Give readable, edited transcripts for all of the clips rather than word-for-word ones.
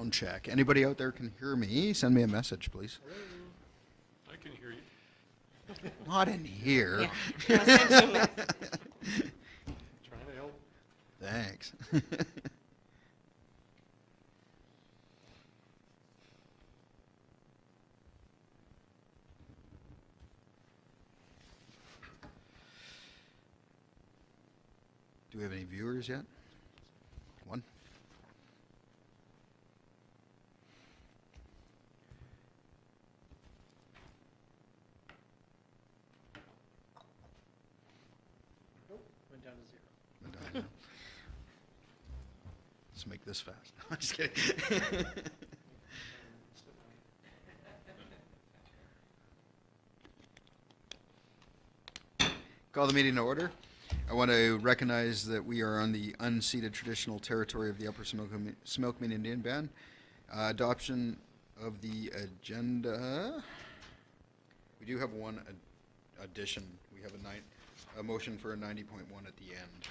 Sound check. Anybody out there can hear me? Send me a message, please. Hello. I can hear you. Not in here. Yeah. Trying to help. Thanks. Do we have any viewers yet? One. Nope, went down to 0. Went down there. Let's make this fast. I'm just kidding. Call the meeting to order. I want to recognize that we are on the unceded traditional territory of the Upper Similkameen Indian Band. Adoption of the agenda. We do have one addition. We have a motion for a 90.1 at the end.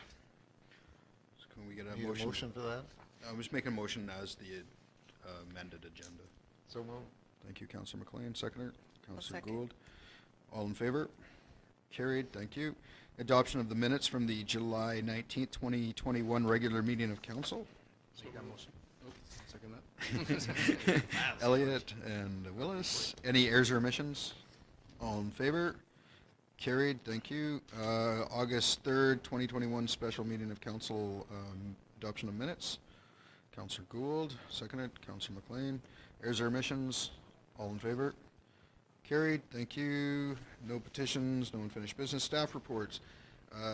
So can we get a Need motion? a motion for that? I'm just making a motion as the amended agenda. So moved. Thank you, Councillor McLean. Seconder, Councillor second. Gould. All in favor? Carried. Thank you. Adoption of the minutes from the July 19th, 2021 regular meeting of council. Make that motion. Oh, second that. Elliott and Willis. Any errors or omissions? All in favor? Carried. Thank you. August 3rd, 2021 special meeting of council, adoption of minutes. Councillor Gould, seconded. Councillor McLean. Errors or omissions? All in favor? Carried. Thank you. No petitions, no unfinished business. Staff reports.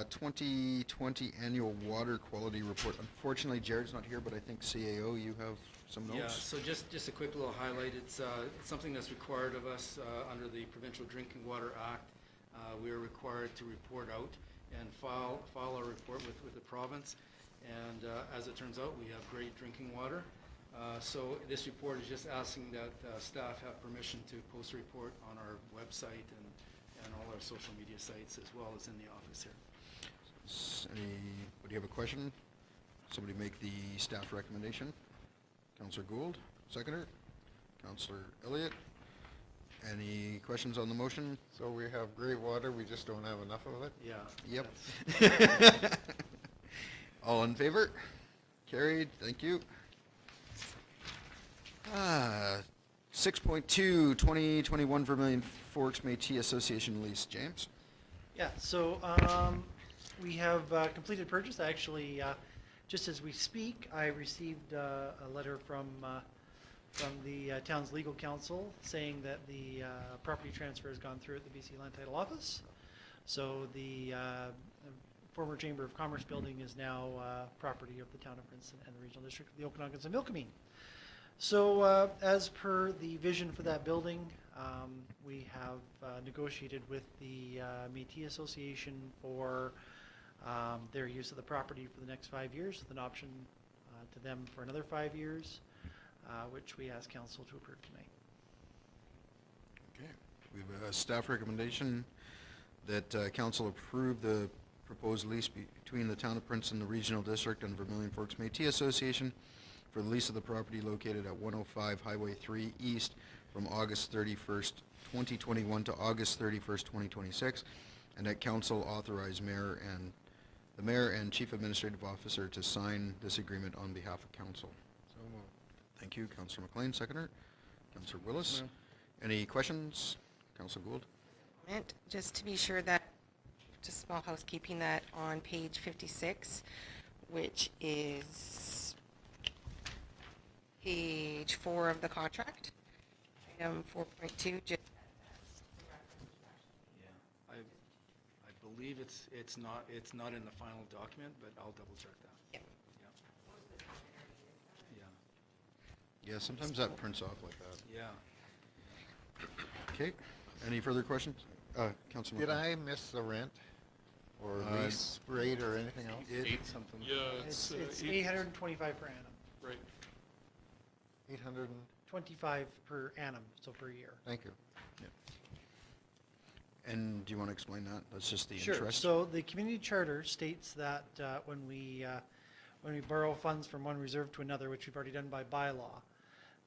2020 annual water quality report. Unfortunately, Jared's not here, but I think CAO, you have some notes. Yeah, so just a quick little highlight. It's something that's required of us under the Provincial Drinking Water Act. We are required to report out and file a report with the province. And as it turns out, we have great drinking water. So this report is just asking that staff have permission to post a report on our website and all our social media sites, as well as in the office here. Anybody have a question? Somebody make the staff recommendation. Councillor Gould, seconder. Councillor Elliott. Any questions on the motion? So we have great water, we just don't have enough of it? Yeah. Yep. All in favor? Carried. Thank you. 6.2, 2021 Vermilion Forks Métis Association lease. James? Yeah, so we have completed purchase. Actually, just as we speak, I received a letter from the town's legal counsel saying that the property transfer has gone through at the BC Land Title Office. So the former Chamber of Commerce building is now property of the town of Princeton and the regional district of the Okanagan and Milkameen. So as per the vision for that building, we have negotiated with the Métis Association for their use of the property for the next 5 years, with an option to them for another 5 years, which we ask council to approve tonight. Okay. We have a staff recommendation that council approve the proposed lease between the town of Princeton, the regional district, and Vermilion Forks Métis Association for the lease of the property located at 105 Highway 3 East from August 31st, 2021 to August 31st, 2026, and that council authorize the mayor and chief administrative officer to sign this agreement on behalf of council. So moved. Thank you, Councillor McLean, seconder. Councillor Willis. Any questions? Councillor Gould. And just to be sure that, just small housekeeping, that on page 56, which is page 4 of the contract, item 4.2, just Yeah, I believe it's not in the final document, but I'll double check that. yeah. Yeah. Yeah, sometimes that prints off like that. Yeah. Okay. Any further questions? Councillor Did McLean. I miss the rent or Uh, lease rate or anything else? Eight Something. Yeah, It's it's 825 per annum, right. 800 and, 25 per annum, so per year. thank you. And do you want to explain that? That's just the Sure. interest? So the community charter states that when we borrow funds from one reserve to another, which we've already done by bylaw,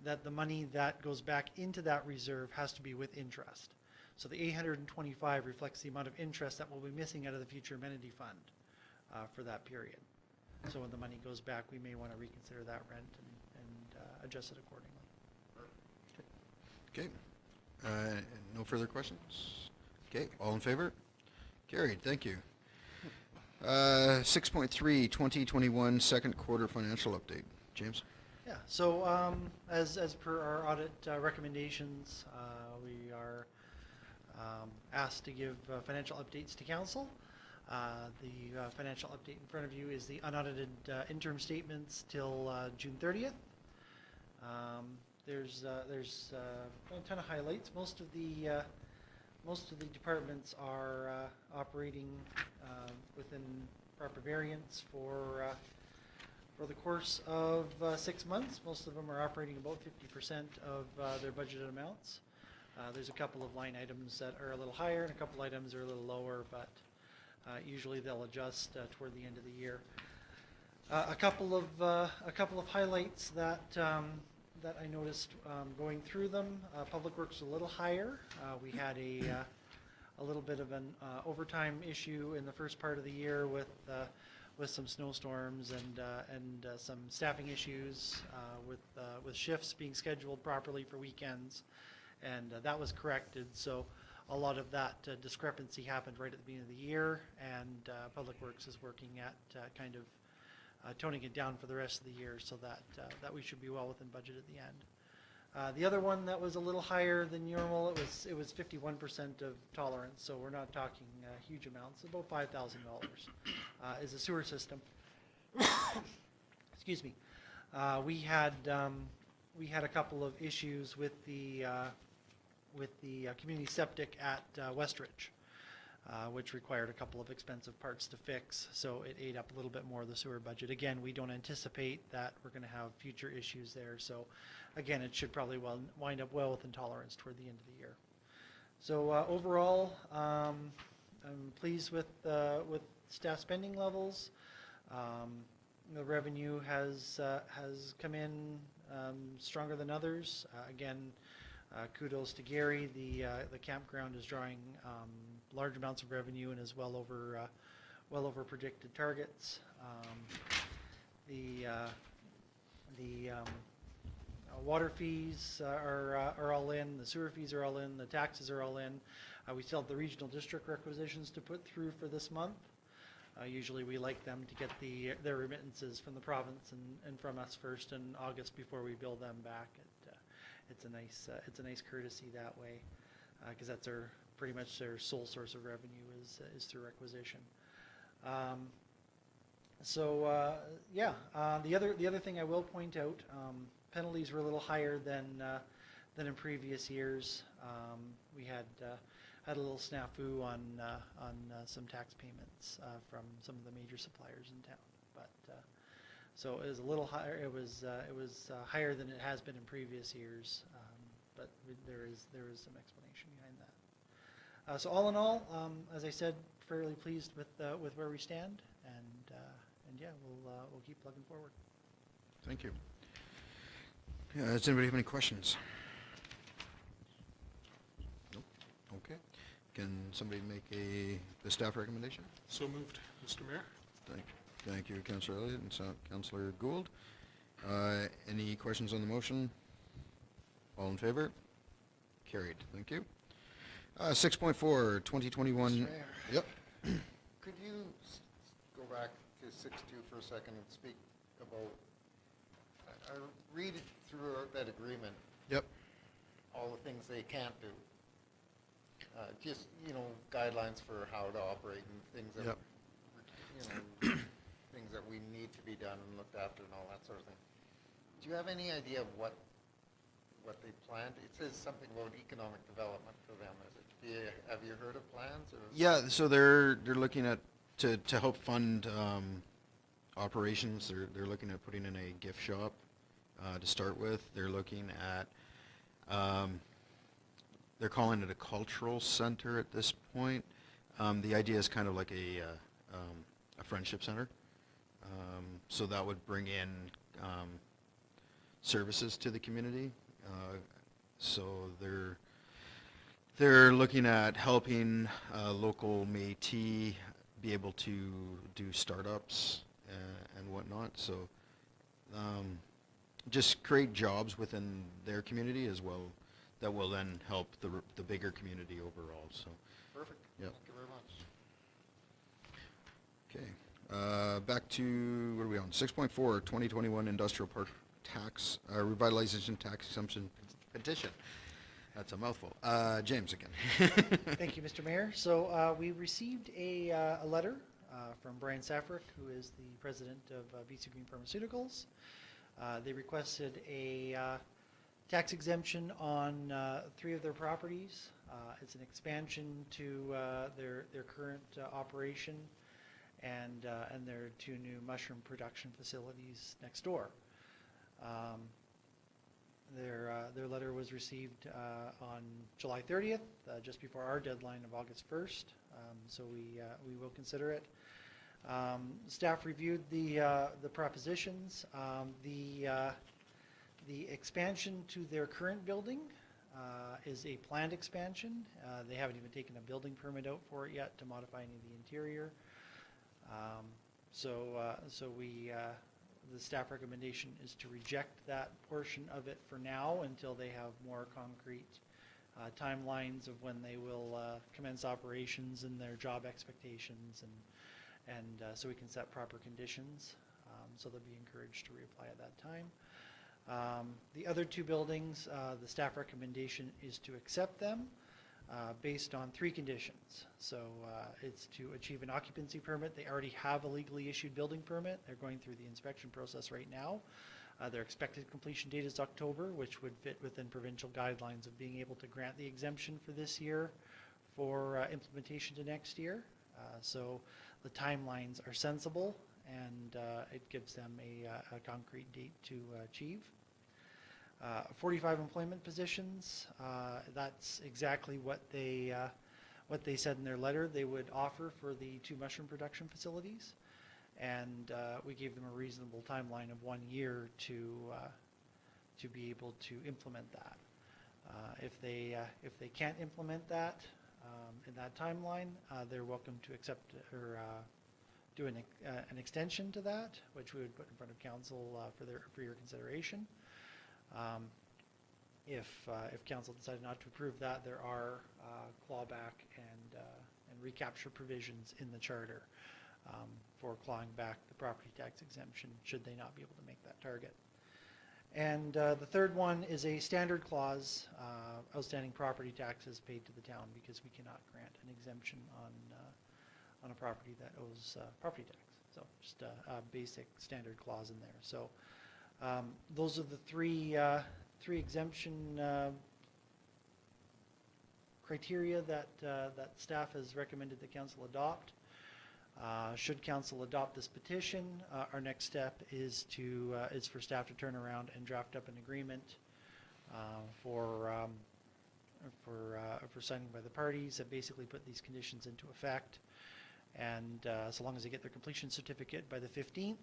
that the money that goes back into that reserve has to be with interest. So the 825 reflects the amount of interest that will be missing out of the future amenity fund for that period. So when the money goes back, we may want to reconsider that rent and adjust it accordingly. Okay. No further questions? Okay, all in favor? Carried, thank you. 6.3, 2021 second quarter financial update. James? Yeah, so as per our audit recommendations, we are asked to give financial updates to council. The financial update in front of you is the unaudited interim statements till June 30th. There's a ton of highlights. Most of the departments are operating within proper variance for the course of 6 months. Most of them are operating about 50% of their budgeted amounts. There's a couple of line items that are a little higher and a couple items are a little lower, but usually they'll adjust toward the end of the year. A couple of highlights that that I noticed going through them. Public Works a little higher. We had a little bit of an overtime issue in the first part of the year with some snowstorms and some staffing issues with shifts being scheduled properly for weekends, and that was corrected. So a lot of that discrepancy happened right at the beginning of the year, and Public Works is working at kind of toning it down for the rest of the year so that we should be well within budget at the end. The other one that was a little higher than normal, it was 51% of tolerance, so we're not talking huge amounts, about $5,000 is a sewer system. Excuse me. We had a couple of issues with the community septic at Westridge, which required a couple of expensive parts to fix, so it ate up a little bit more of the sewer budget. Again, we don't anticipate that we're going to have future issues there, so again, it should probably wind up well within tolerance toward the end of the year. So overall, I'm pleased with staff spending levels. The revenue has come in stronger than others. Again, kudos to Gary. The campground is drawing large amounts of revenue and is well over predicted targets. The water fees are all in. The sewer fees are all in. The taxes are all in. We still have the regional district requisitions to put through for this month. Usually we like them to get their remittances from the province and from us first in August before we bill them back. It's a nice courtesy that way, because that's pretty much their sole source of revenue is through requisition. The other thing I will point out, penalties were a little higher than in previous years. We had a little snafu on some tax payments from some of the major suppliers in town, but so it was a little higher. It was higher than it has been in previous years, but there is some explanation behind that. So all in all, as I said, fairly pleased with where we stand, and yeah, we'll keep plugging forward. Thank you. Yeah, does anybody have any questions? Nope. Okay. Can somebody make the staff recommendation? So moved, Mr. Mayor. Thank you, Councillor Elliott and Councillor Gould. Any questions on the motion? All in favor? Carried. Thank you. 6.4, 2021. Mr. Mayor. Yep. Could you go back to 6.2 for a second and speak about, I read it through that agreement, Yep. all the things they can't do. Just, guidelines for how to operate and things that, Yep. things that we need to be done and looked after and all that sort of thing. Do you have any idea of what they planned? It says something about economic development for them. Have you heard of plans? Or? Yeah, so they're looking at to help fund operations. They're looking at putting in a gift shop to start with. They're looking at they're calling it a cultural center at this point. The idea is kind of like a friendship center. So that would bring in services to the community. So they're looking at helping local Métis be able to do startups and whatnot. So just create jobs within their community as well that will then help the bigger community overall. So, Perfect. yeah. Thank you very much. Okay. Back to, what are we on? 6.4, 2021 Industrial Park Tax, Revitalization Tax Exemption Petition. That's a mouthful. James again. Thank you, Mr. Mayor. So we received a letter from Brian Safrick, who is the president of BC Green Pharmaceuticals. They requested a tax exemption on 3 of their properties. It's an expansion to their current operation and their 2 new mushroom production facilities next door. Their letter was received on July 30th, just before our deadline of August 1st, so we will consider it. Staff reviewed the propositions. The expansion to their current building is a planned expansion. They haven't even taken a building permit out for it yet to modify any of the interior. The staff recommendation is to reject that portion of it for now until they have more concrete timelines of when they will commence operations and their job expectations, and so we can set proper conditions. So they'll be encouraged to reapply at that time. The other 2 buildings, the staff recommendation is to accept them based on 3 conditions. So it's to achieve an occupancy permit. They already have a legally issued building permit. They're going through the inspection process right now. Their expected completion date is October, which would fit within provincial guidelines of being able to grant the exemption for this year for implementation to next year. So the timelines are sensible, and it gives them a concrete date to achieve. 45 employment positions, that's exactly what they said in their letter they would offer for the 2 mushroom production facilities, and we gave them a reasonable timeline of 1 year to be able to implement that. If they can't implement that in that timeline, they're welcome to accept or do an extension to that, which we would put in front of council for your consideration. If council decided not to approve that, there are clawback and recapture provisions in the charter for clawing back the property tax exemption should they not be able to make that target. And the third one is a standard clause, outstanding property taxes paid to the town, because we cannot grant an exemption on a property that owes property tax. So just a basic standard clause in there. So those are the three exemption criteria that staff has recommended that council adopt. Should council adopt this petition, our next step is for staff to turn around and draft up an agreement for signing by the parties that basically put these conditions into effect. And so long as they get their completion certificate by the 15th,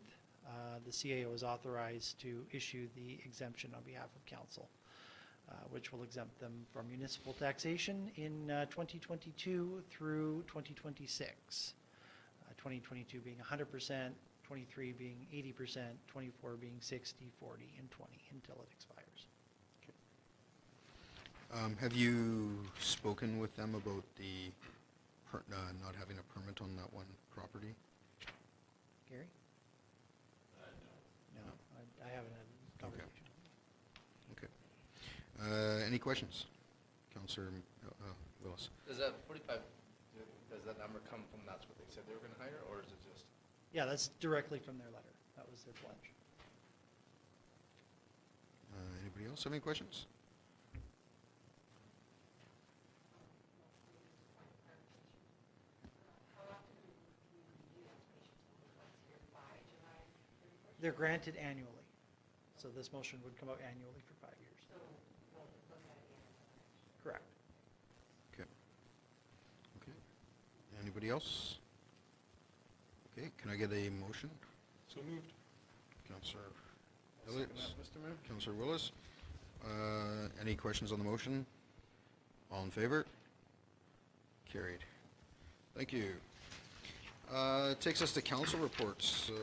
the CAO is authorized to issue the exemption on behalf of council, which will exempt them from municipal taxation in 2022 through 2026. 2022 being 100%, 23 being 80%, 24 being 60, 40, and 20 until it expires. Okay. Have you spoken with them about the not having a permit on that one property? Gary? No, I haven't had a conversation. Okay. Any questions? Councillor Willis. Does that 45, does that number come from that's what they said they were going to hire, or is it just? Yeah, that's directly from their letter. That was their pledge. Anybody else have any questions? They're granted annually. So this motion would come out annually for 5 years. Correct. Okay. Okay. Anybody else? Okay, can I get a motion? So moved. Councillor Elliott, Second that, Mr. Mayor. Councillor Willis. Any questions on the motion? All in favor? Carried. Thank you. Takes us to council reports, so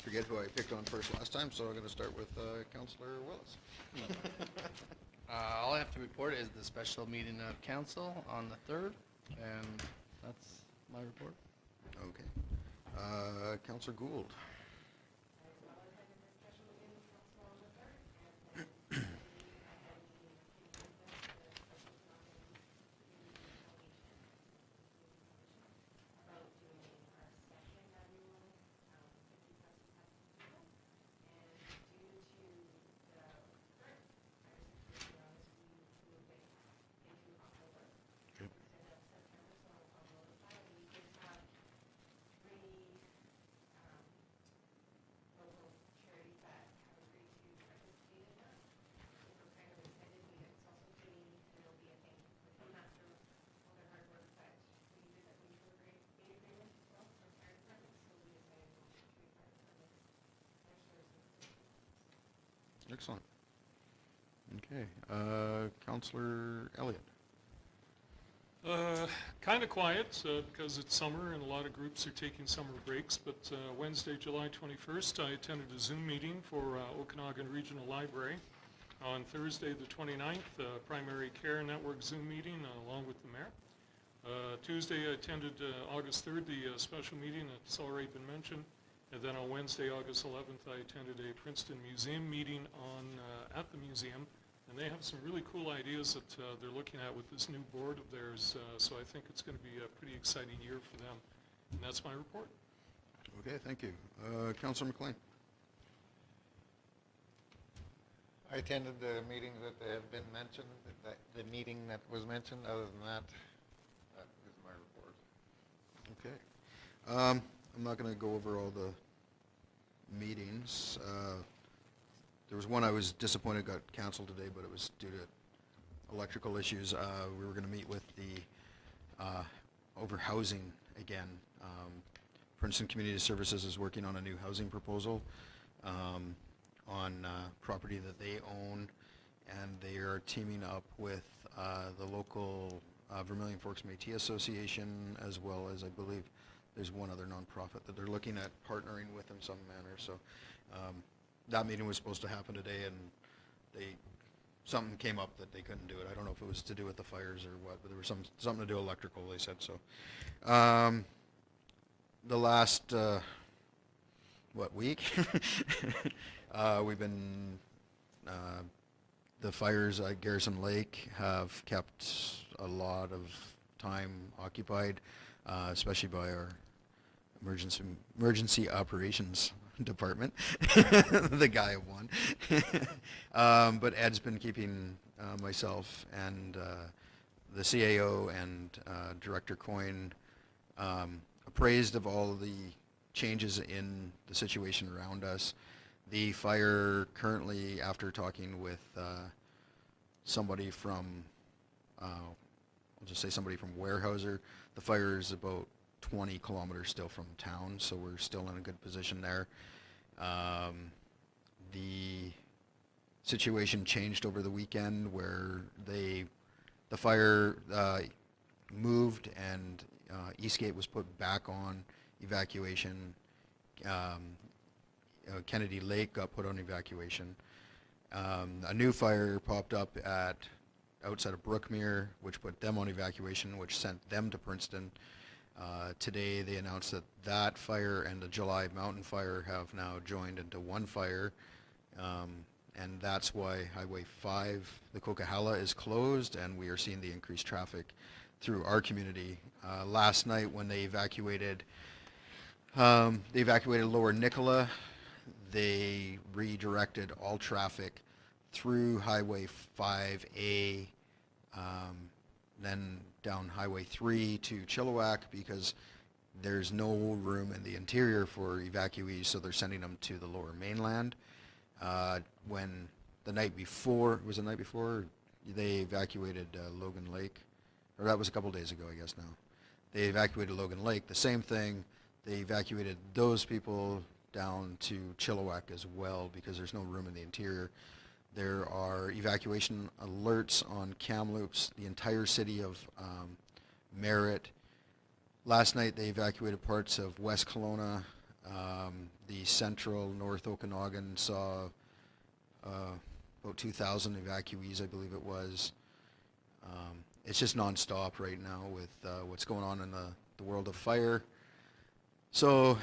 forget who I picked on first last time, so I'm going to start with Councillor Willis. All I have to report is the special meeting of council on the 3rd, and that's my report. Okay. Councillor Gould. Excellent. Okay. Councillor Elliott. Kind of quiet because it's summer and a lot of groups are taking summer breaks, but Wednesday, July 21st, I attended a Zoom meeting for Okanagan Regional Library. On Thursday, the 29th, Primary Care Network Zoom meeting along with the mayor. Tuesday, I attended August 3rd, the special meeting that's already been mentioned. And then on Wednesday, August 11th, I attended a Princeton Museum meeting at the museum. And they have some really cool ideas that they're looking at with this new board of theirs. So I think it's going to be a pretty exciting year for them. And that's my report. Okay, thank you. Councillor McLean. I attended the meetings that have been mentioned, the meeting that was mentioned. Other than that, that is my report. Okay. I'm not going to go over all the meetings. There was one I was disappointed got canceled today, but it was due to electrical issues. We were going to meet with the over housing again. Princeton Community Services is working on a new housing proposal on property that they own, and they are teaming up with the local Vermilion Forks Métis Association, as well as I believe there's one other nonprofit that they're looking at partnering with in some manner. So that meeting was supposed to happen today, and something came up that they couldn't do it. I don't know if it was to do with the fires or what, but there was something to do electrical, they said. So the last week we've been the fires at Garrison Lake have kept a lot of time occupied, especially by our emergency operations department, the guy of one. But Ed's been keeping myself and the CAO and Director Coyne appraised of all of the changes in the situation around us. The fire currently, after talking with somebody from, I'll just say somebody from Weyerhaeuser, the fire is about 20 kilometers still from town, so we're still in a good position there. The situation changed over the weekend where the fire moved and Eastgate was put back on evacuation. Kennedy Lake got put on evacuation. A new fire popped up outside of Brookmere, which put them on evacuation, which sent them to Princeton. Today they announced that fire and the July mountain fire have now joined into one fire, and that's why Highway 5, the Coquihalla, is closed, and we are seeing the increased traffic through our community. Last night when they evacuated Lower Nicola, they redirected all traffic through Highway 5A, then down Highway 3 to Chilliwack, because there's no room in the interior for evacuees, so they're sending them to the lower mainland. When the night before, they evacuated Logan Lake, or that was a couple days ago, I guess now. They evacuated Logan Lake, the same thing. They evacuated those people down to Chilliwack as well because there's no room in the interior. There are evacuation alerts on Kamloops, the entire city of Merritt. Last night they evacuated parts of West Kelowna. The central North Okanagan saw about 2,000 evacuees, I believe it was. It's just nonstop right now with what's going on in the world of fire. So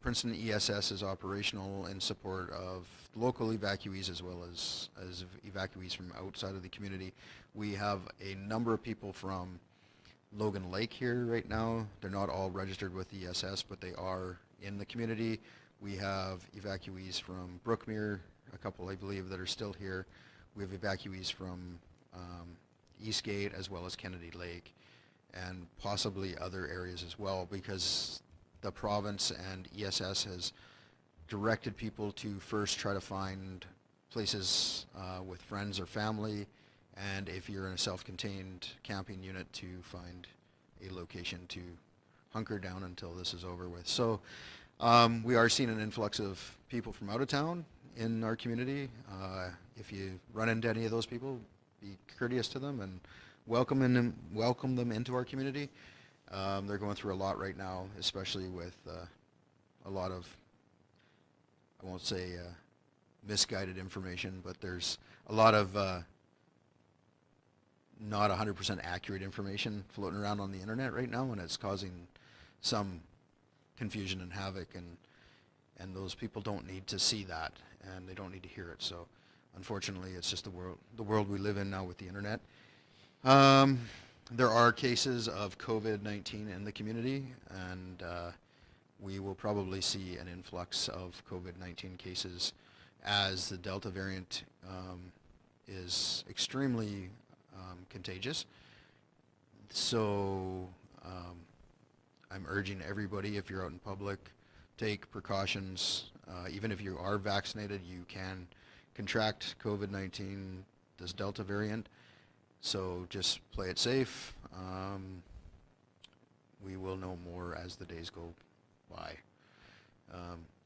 Princeton ESS is operational in support of local evacuees as well as evacuees from outside of the community. We have a number of people from Logan Lake here right now. They're not all registered with ESS, but they are in the community. We have evacuees from Brookmere, a couple I believe that are still here. We have evacuees from Eastgate as well as Kennedy Lake and possibly other areas as well, because the province and ESS has directed people to first try to find places with friends or family, and if you're in a self-contained camping unit, to find a location to hunker down until this is over with. So we are seeing an influx of people from out of town in our community. If you run into any of those people, be courteous to them and welcome them into our community. They're going through a lot right now, especially with a lot of, I won't say misguided information, but there's a lot of not 100% accurate information floating around on the internet right now, and it's causing some confusion and havoc, and those people don't need to see that, and they don't need to hear it. So unfortunately, it's just the world we live in now with the internet. There are cases of COVID-19 in the community, and we will probably see an influx of COVID-19 cases as the Delta variant is extremely contagious. So I'm urging everybody, if you're out in public, take precautions. Even if you are vaccinated, you can contract COVID-19, this Delta variant. So just play it safe. We will know more as the days go by.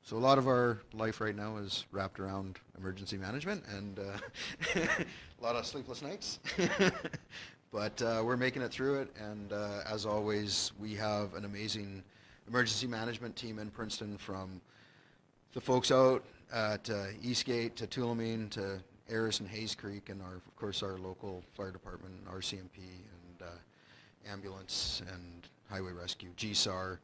So a lot of our life right now is wrapped around emergency management and a lot of sleepless nights. But we're making it through it, and as always, we have an amazing emergency management team in Princeton, from the folks out at Eastgate to Tulameen to Aris and Hayes Creek, and of course our local fire department, RCMP, and ambulance and highway rescue, GSAR.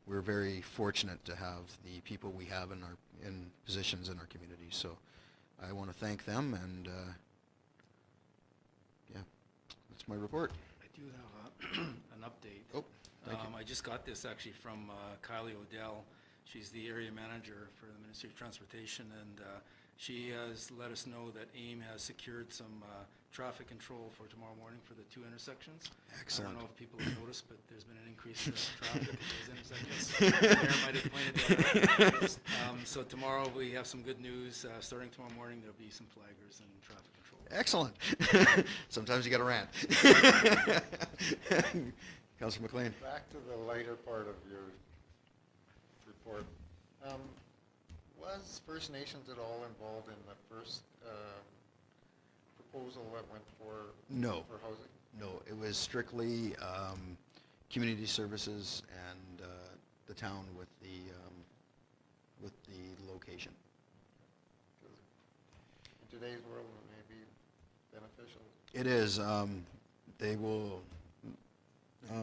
We're very fortunate to have the people we have in positions in our community. So I want to thank them, and yeah, that's my report. I do have an update. Oh, thank you. I just got this actually from Kylie Odell. She's the area manager for the Ministry of Transportation, and she has let us know that AIM has secured some traffic control for tomorrow morning for the 2 intersections. Excellent. I don't know if people have noticed, but there's been an increase in traffic at those intersections. Mayor might have pointed that out. So tomorrow we have some good news. Starting tomorrow morning, there'll be some flaggers and traffic control. Excellent. Sometimes you got to rant. Councillor McLean. Back to the later part of your report. Was First Nations at all involved in the first proposal that went No. for housing? No, it was strictly community services and the town with the location. In today's world, it may be beneficial. It is. They will.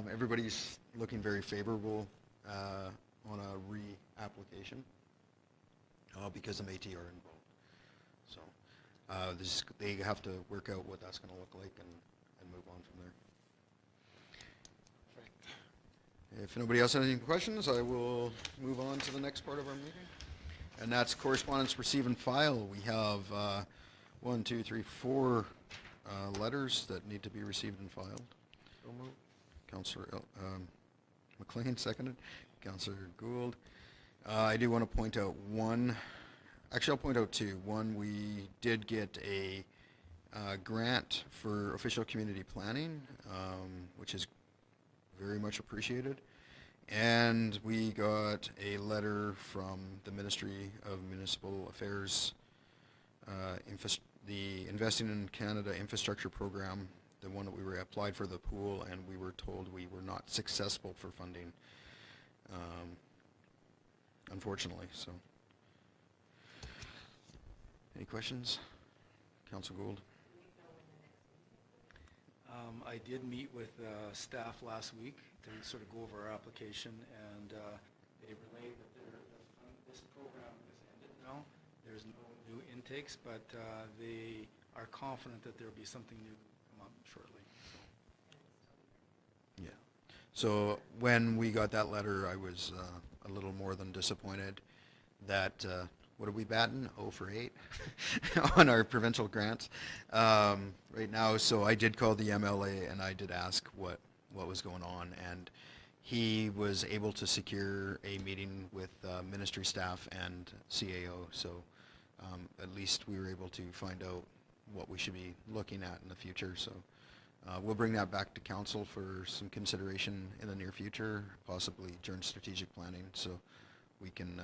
Everybody's looking very favorable on a re-application because the Metis are involved. So they have to work out what that's going to look like and move on from there. If nobody else has any questions, I will move on to the next part of our meeting. And that's correspondence, receive and file. We have 1, 2, 3, 4 letters that need to be received and filed. So moved. Councillor McLean, seconded. Councillor Gould. I do want to point out one. Actually, I'll point out two. One, we did get a grant for official community planning, which is very much appreciated. And we got a letter from the Ministry of Municipal Affairs, the Investing in Canada Infrastructure Program, the one that we were applied for the pool, and we were told we were not successful for funding, unfortunately, so. Any questions? Council Gould? I did meet with staff last week to sort of go over our application, and they relayed that this program is ended now. There's no new intakes, but they are confident that there will be something new come up shortly. Yeah. So when we got that letter, I was a little more than disappointed that, what are we batting? 0 for 8 on our provincial grants right now. So I did call the MLA and I did ask what was going on, and he was able to secure a meeting with ministry staff and CAO. So at least we were able to find out what we should be looking at in the future. So we'll bring that back to council for some consideration in the near future, possibly during strategic planning, so we can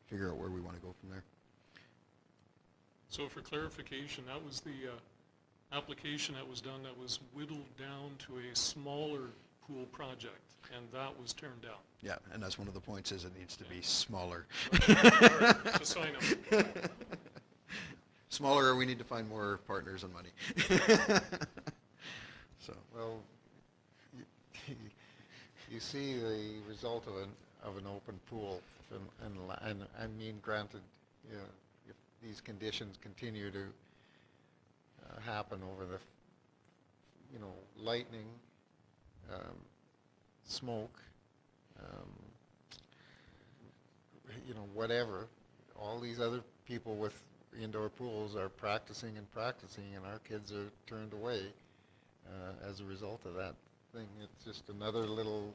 figure out where we want to go from there. So for clarification, that was the application that was done that was whittled down to a smaller pool project, and that was turned down. Yeah, and that's one of the points, is it needs to be smaller. Just so I know. Smaller, or we need to find more partners and money. So, Well, you see the result of an open pool, and I mean, granted, you know, if these conditions continue to happen over the, you know, lightning, smoke, you know, whatever, all these other people with indoor pools are practicing, and our kids are turned away as a result of that thing. It's just another little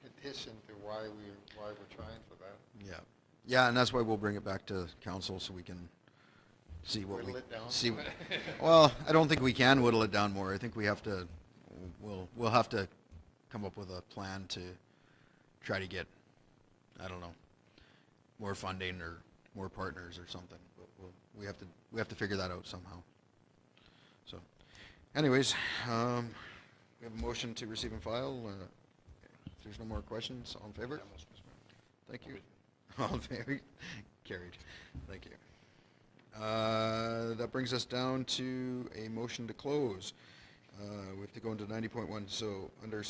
addition to why we're trying for that. yeah. Yeah, and that's why we'll bring it back to council so we can see what Whittle it down? see. Well, I don't think we can whittle it down more. I think we have to, we'll have to come up with a plan to try to get, I don't know, more funding or more partners or something. But we have to figure that out somehow. So, anyways, we have a motion to receive and file. If there's no more questions, all in favor? Thank you. All in favor? Carried. Thank you. That brings us down to a motion to close. We have to go into 90.1. So under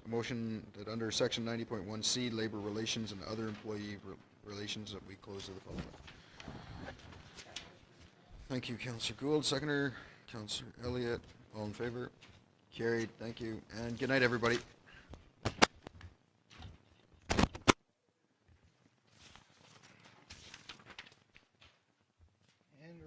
motion that under section 90.1C, labor relations and other employee relations, that we close to the public. Thank you, Councillor Gould. Seconder, Councillor Elliott. All in favor? Carried. Thank you. And good night, everybody.